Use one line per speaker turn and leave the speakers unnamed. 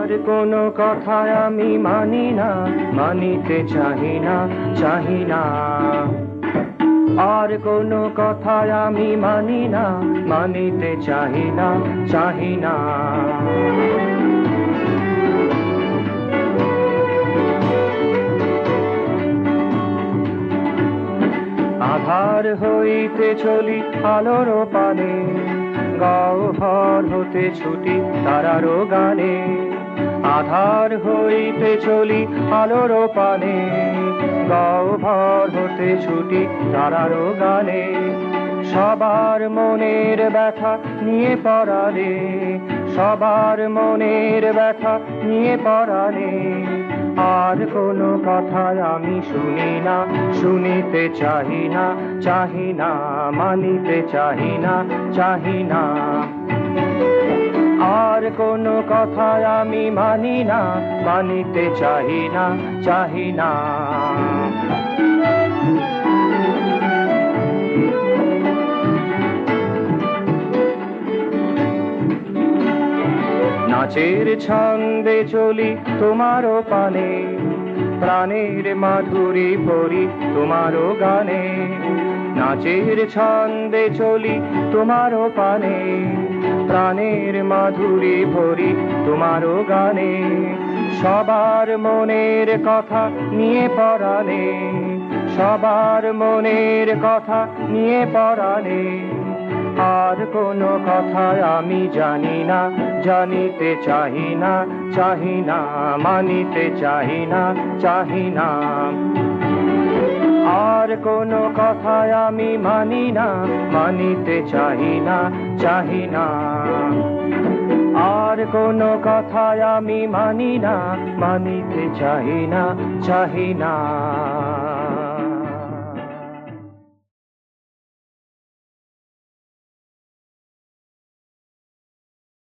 আর কোনো কথায় আমি মানি না, মানিতে চাহি না, চাহি না। আর কোনো কথায় আমি মানি না, মানিতে চাহি না, চাহি না। আধার হইতে চলি আলোর পানে, গাও ভর হতে ছুটি তারারও গানে। আধার হইতে চলি আলোর পানে, গাও ভর হতে ছুটি তারারও গানে। সবার মনের ব্যথা নিয়ে পরাণে, সবার মনের ব্যথা নিয়ে পরাণে। আর কোনো কথা আমি শুনি না, শুনিতে চাহি না, চাহি না। মানিতে চাহি না, চাহি না। আর কোনো কথা আমি মানি না, মানিতে চাহি না, চাহি না। নাচের ছন্দে চলি তোমারও পানে, প্রাণের মাধুরী ভরি তোমারও গানে। নাচের ছন্দে চলি তোমারও পানে, প্রাণের মাধুরী ভরি তোমারও গানে। সবার মনের কথা নিয়ে পরাণে, সবার মনের কথা নিয়ে পরাণে। আর কোনো কথা আমি জানি না, জানিতে চাহি না, চাহি না। মানিতে চাহি না, চাহি না। আর কোনো কথা আমি মানি না, মানিতে চাহি না, চাহি না। আর কোনো কথা আমি মানি না, মানিতে চাহি না, চাহি না।